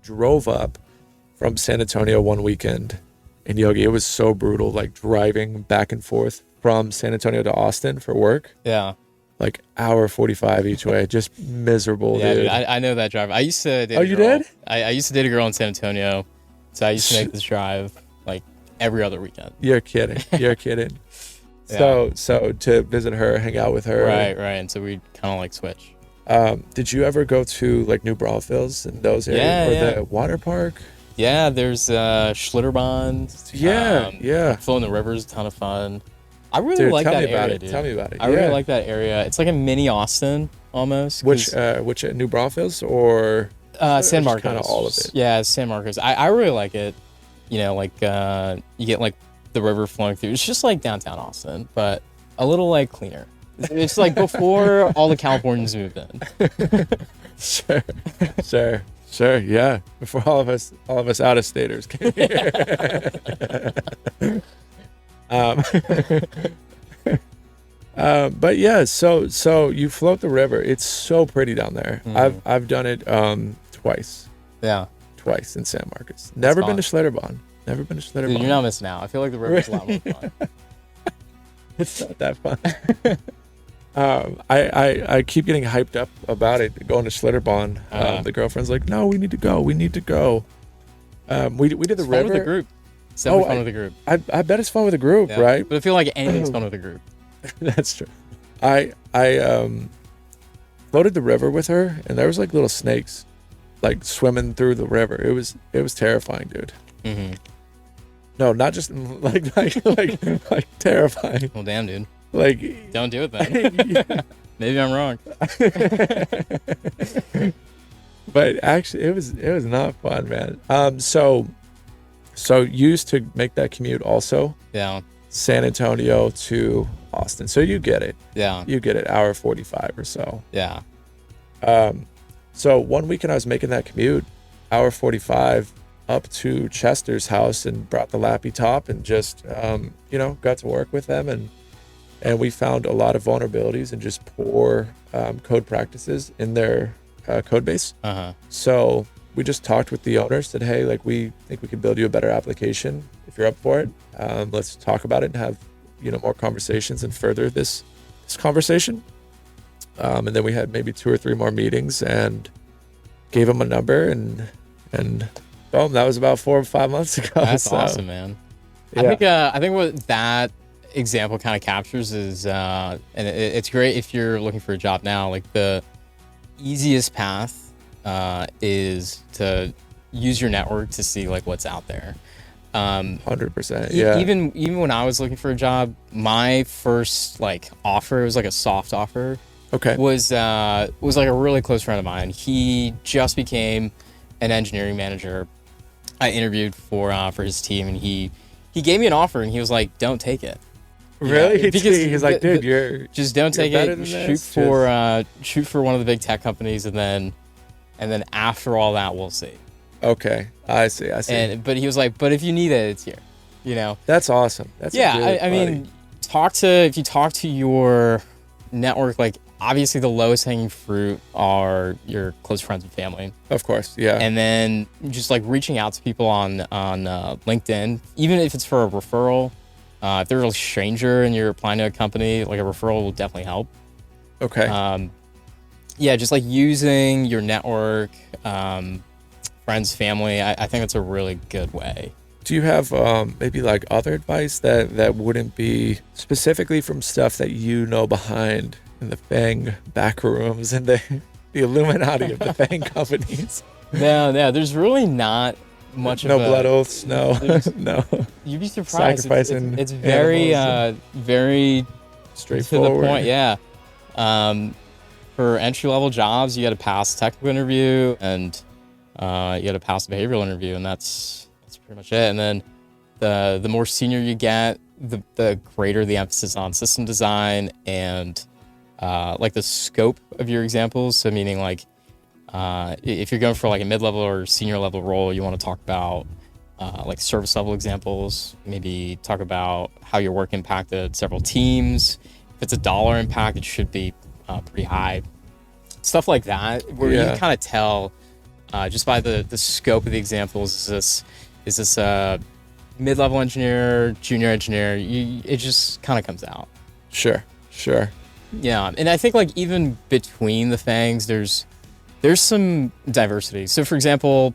drove up from San Antonio one weekend. And Yogi, it was so brutal, like driving back and forth from San Antonio to Austin for work. Yeah. Like hour 45 each way, just miserable. Yeah, dude. I know that drive. I used to date Oh, a you girl. did? I used to date a girl in San Antonio, so I used to make this drive like every other weekend. You're kidding. You're kidding. Yeah. So to visit her, hang out with her. Right. And so we kind of like switch. Did you ever go to like New Braunfels in those areas or the water park? Yeah, there's Schlitterbahn. Yeah. Flow in the river is a ton of fun. I really like that area, dude. Tell me about it. I really like that area. It's like a mini Austin almost. Which New Braunfels or San Marcos? Kind of all of it. Yeah, San Marcos. I really like it. You know, like you get like the river flowing through. It's just like downtown Austin, but a little like cleaner. It's like before all the Californians moved in. Sure, yeah. Before all of us out of staters came here. But yeah, so you float the river. It's so pretty down there. I've done it twice. Yeah. Twice in San Marcos. Never been to Schlitterbahn. Dude, you're not missing out. I feel like the river's a lot more fun. It's not that fun. I keep getting hyped up about it, going to Schlitterbahn. The girlfriend's like, no, we need to go. We did the river. Fun with the group. It's definitely fun with the group. I bet it's fun with a group, right? But I feel like anything's fun with a group. That's true. I floated the river with her, and there was like little snakes, like swimming through the river. It was terrifying, dude. Mm-hmm. No, not just like terrifying. Well, damn, dude. Like, don't do it then. Maybe I'm wrong. But actually, it was not fun, man. So used to make that commute also. Yeah. San Antonio to Austin. So you get it. Yeah. You get it. Hour 45 or so. Yeah. So one weekend I was making that commute, hour 45 up to Chester's house, and brought the Lappy Top and just got to work with them, and we found a lot of vulnerabilities and just poor code practices in their code base. So we just talked with the owner, said, hey, like, we think we could build you a better application if you're up for it. Let's talk about it and have more conversations and further this conversation. And then we had maybe 2 or 3 more meetings and gave him a number, and boom, that was about 4 or 5 months ago. That's awesome, man. Yeah. I think what that example kind of captures is, and it's great if you're looking for a job now, like the easiest path is to use your network to see like what's out there. 100%. Yeah. Even when I was looking for a job, my first like offer, it was like a soft offer. Okay. Was like a really close friend of mine. He just became an engineering manager. I interviewed for his team, and he gave me an offer, and he was like, "Don't take it." Really? Yeah, because he's like, dude, you're just don't take it. Shoot for one of the big tech companies, and then after all that, we'll see. Okay, I see. But he was like, but if you need it, it's here. That's awesome. That's I mean, if you talk to your network, like obviously the lowest hanging fruit are your close friends and family. Of course, yeah. And then just like reaching out to people on LinkedIn, even if it's for a referral. If they're a stranger and you're applying to a company, like a referral will definitely help. Okay. Just like using your network, friends, family. I think that's a really good way. Do you have maybe like other advice that wouldn't be specifically from stuff that behind in the FAANG back rooms and the Illuminati of the FAANG companies? No, there's really not much no blood oaths, no. You'd be surprised. Sacrificing it's very very straightforward. To the point, yeah. For entry-level jobs, you got to pass a technical interview, and you got to pass a behavioral interview, and that's pretty much it. And then the more senior you get, the greater the emphasis on system design and like the scope of your examples. So meaning like if you're going for like a mid-level or senior level role, you want to talk about like service level examples, maybe talk about how your work impacted several teams. If it's a dollar impact, it should be pretty high. Stuff like that, where you can kind of tell just by the scope of the examples. Is this a mid-level engineer, junior engineer? It just kind of comes out. Sure. Yeah, and I think like even between the FAANGs, there's some diversity. So for example,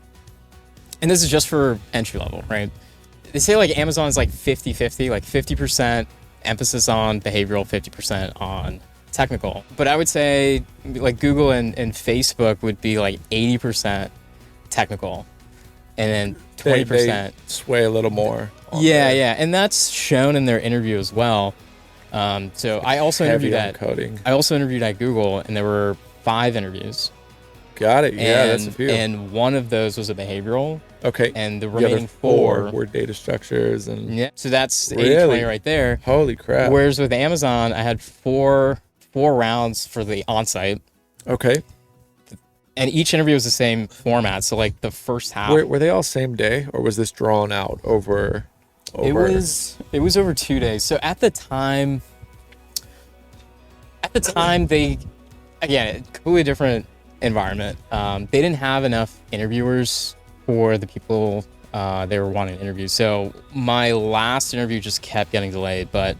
and this is just for entry level, right? They say like Amazon is like 50-50, like 50% emphasis on behavioral, 50% on technical. But I would say like Google and Facebook would be like 80% technical, and then 20%. They sway a little more. Yeah, and that's shown in their interview as well. So I also interviewed at Google, and there were 5 interviews. Got it. Yeah, that's a few. And one of those was a behavioral. Okay. And the remaining 4 were data structures and. Yeah. So that's really? 80-20 right there. Holy crap. Whereas with Amazon, I had four rounds for the on-site. Okay. And each interview was the same format. So like the first half. Were they all same day, or was this drawn out over? It was over 2 days. So at the time they, again, completely different environment. They didn't have enough interviewers for the people they were wanting to interview. So my last interview just kept getting delayed. But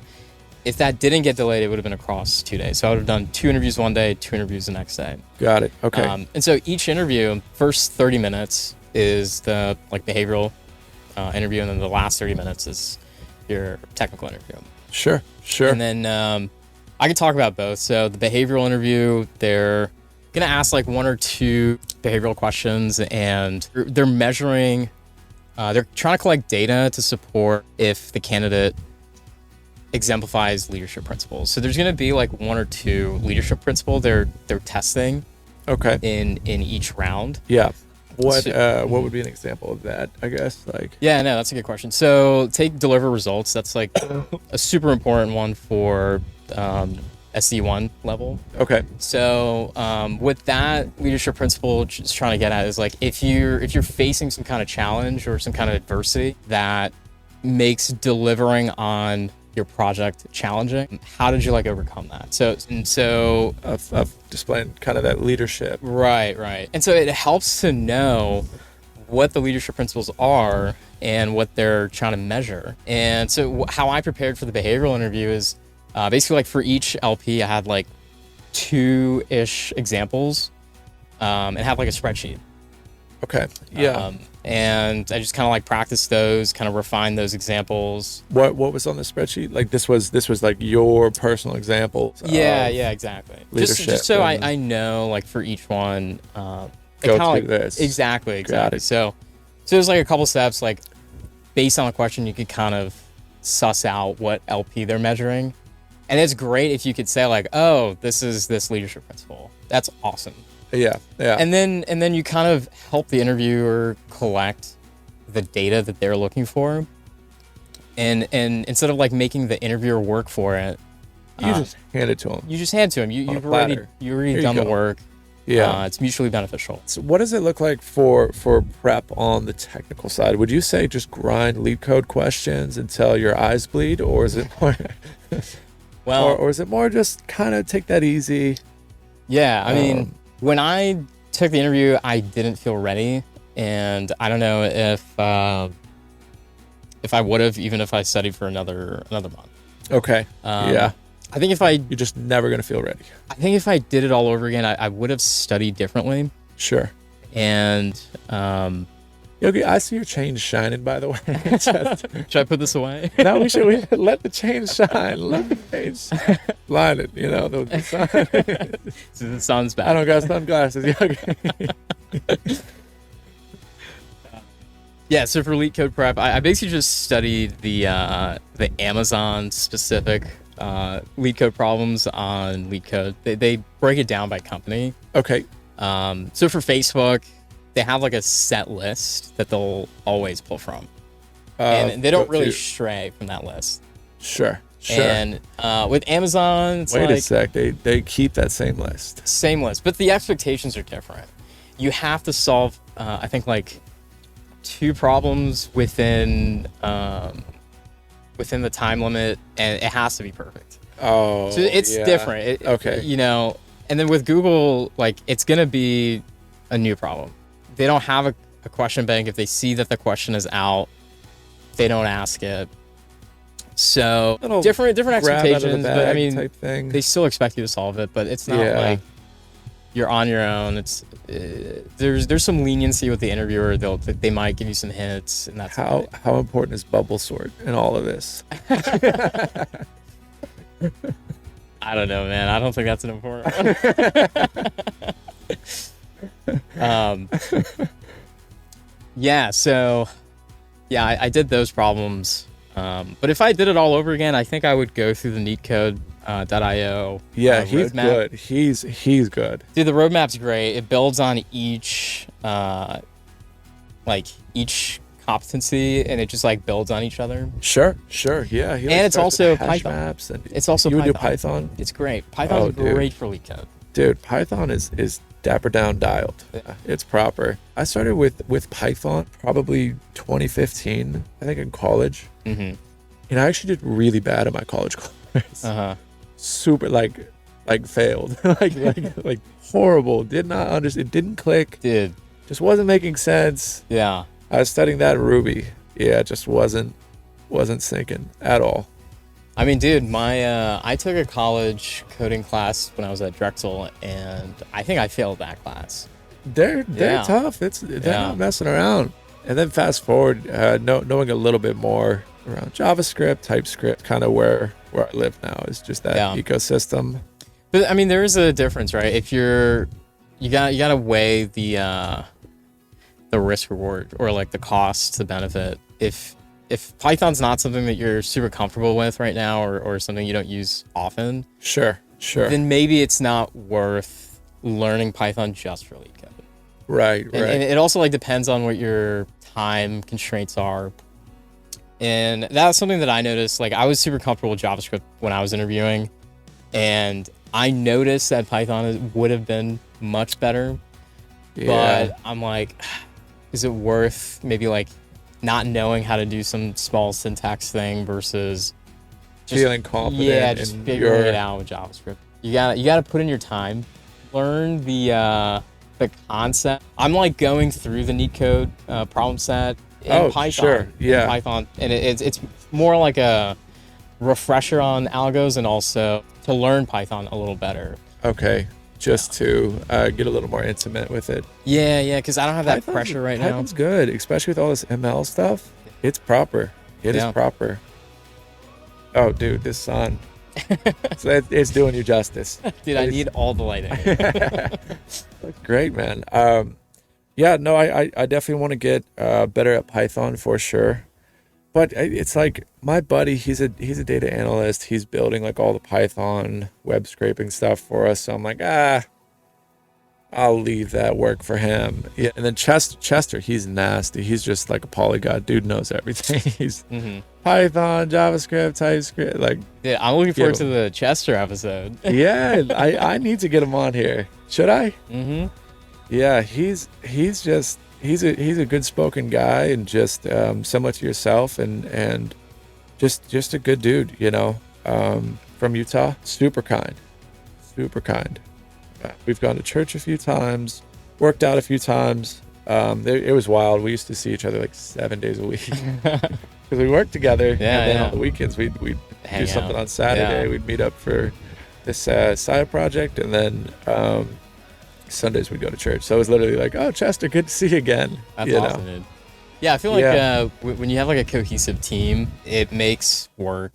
if that didn't get delayed, it would have been across 2 days. So I would have done 2 interviews one day, 2 interviews the next day. Got it. Okay. And so each interview, first 30 minutes is the like behavioral interview, and then the last 30 minutes is your technical interview. Sure. And then I could talk about both. So the behavioral interview, they're gonna ask like 1 or 2 behavioral questions, and they're measuring. They're trying to collect data to support if the candidate exemplifies leadership principles. So there's going to be like 1 or 2 leadership principles they're testing. Okay. In each round. Yeah. What would be an example of that? I guess like. Yeah, no, that's a good question. So take deliver results. That's like a super important one for SD1 level. Okay. So with that leadership principle, just trying to get at is like if you're facing some kind of challenge or some kind of adversity that makes delivering on your project challenging, how did you like overcome that? So of displaying kind of that leadership. Right. And so it helps to know what the leadership principles are and what they're trying to measure. And so how I prepared for the behavioral interview is basically like for each LP, I had like 2-ish examples and have like a spreadsheet. Okay. Yeah. And I just kind of like practice those, kind of refine those examples. What was on the spreadsheet? Like this was like your personal examples. Yeah, exactly. Leadership. Just so I know like for each one. Go through like, this. Exactly. Got it. So there's like a couple steps. Like based on the question, you could kind of suss out what LP they're measuring, and it's great if you could say like, oh, this is this leadership principle. That's awesome. Yeah. And then you kind of help the interviewer collect the data that they're looking for, and instead of like making the interviewer work for it, you just hand it to them. You just hand it to them. You've already done the work. Yeah. It's mutually beneficial. So what does it look like for prep on the technical side? Would you say just grind lead code questions until your eyes bleed, or is it more or is it more just kind of take that easy? Yeah, I mean, when I took the interview, I didn't feel ready, and I don't know if I would have, even if I studied for another month. Okay. Yeah. I think you're just never gonna feel ready. I think if I did it all over again, I would have studied differently. Sure. And Yogi, I see your chain shining, by the way. Should I put this away? No, we should let the chain shine. Let the chain shine. Blind it, the sun. The sun's bad. I don't got sunglasses, Yogi. Yeah, so for lead code prep, I basically just studied the Amazon specific lead code problems on lead code. They break it down by company. Okay. So for Facebook, they have like a set list that they'll always pull from, and they don't really stray from that list. Sure. And with Amazon, it's wait a sec, they keep that same list, but the expectations are different. You have to solve, I think, like 2 problems within the time limit, and it has to be perfect. Oh, so it's different. Okay. And then with Google, like it's gonna be a new problem. they don't have a question bank. If they see that the question is out, they don't ask it. So Little different grab out of the expectations, but I bag mean, type thing. they still expect you to solve it, but it's not like you're on your own. It's there's some leniency with the interviewer. They might give you some hints, and that's how important is bubble sort in all of this? I don't know, man. I don't think that's an important one. Yeah, so yeah, I did those problems. But if I did it all over again, I think I would go through the neatcode.io. Yeah, he's roadmap. good. He's good. Dude, the roadmap's great. It builds on each each competency, and it just like builds on each other. Sure. Yeah. And it's also Python. Maps and It's also you would Python. do Python. It's great. Python's great for leak code. Dude, Python is dapper down dialed. Yeah. It's proper. I started with Python probably 2015, I think, in college. Mm-hmm. And I actually did really bad in my college course. Super like failed. like horrible. Did not understand. It didn't click. Dude. Just wasn't making sense. Yeah. I was studying that in Ruby. Yeah, it just wasn't sinking at all. I mean, dude, I took a college coding class when I was at Drexel, and I think I failed that class. They're tough. They're not messing around. And then fast forward, knowing a little bit more around JavaScript, TypeScript, kind of where I live now is just that ecosystem. But I mean, there is a difference, right? If you gotta weigh the risk reward, or like the cost to benefit. If Python's not something that you're super comfortable with right now, or something you don't use often, sure, then maybe it's not worth learning Python just for leak code. Right. And it also like depends on what your time constraints are. And that's something that I noticed. Like, I was super comfortable with JavaScript when I was interviewing, and I noticed that Python would have been much better. Yeah. But I'm like, is it worth maybe like not knowing how to do some small syntax thing versus just feeling confident? Yeah, just figuring it out with JavaScript. You gotta put in your time, learn the concept. I'm like going through the NeetCode problem set in Python. Sure. Yeah. In Python, and it's more like a refresher on algos, and also to learn Python a little better. Okay. Just to get a little more intimate with it. Yeah, because I don't have that pressure right now. Python's good, especially with all this ML stuff. It's proper. It is proper. Oh, dude, this sun. It's doing you justice. Dude, I need all the lighting. Great, man. I definitely want to get better at Python for sure. But it's like my buddy, he's a data analyst. He's building like all the Python web scraping stuff for us. So I'm like, I'll leave that work for him. Yeah. And then Chester, he's nasty. He's just like a polyglot. Dude knows everything. He's Python, JavaScript, TypeScript. Like, yeah, I'm looking forward to the Chester episode. Yeah, I need to get him on here. Should I? Mm-hmm. Yeah, he's a good spoken guy, and just similar to yourself, and just a good dude, from Utah. Super kind. We've gone to church a few times, worked out a few times. It was wild. We used to see each other like 7 days a week because we worked together. And then on the weekends we'd do something on Saturday. We'd meet up for this side project, and then Sundays we'd go to church. So it was literally like, oh, Chester, good to see you again. That's awesome, dude. Yeah, I feel like when you have like a cohesive team, it makes work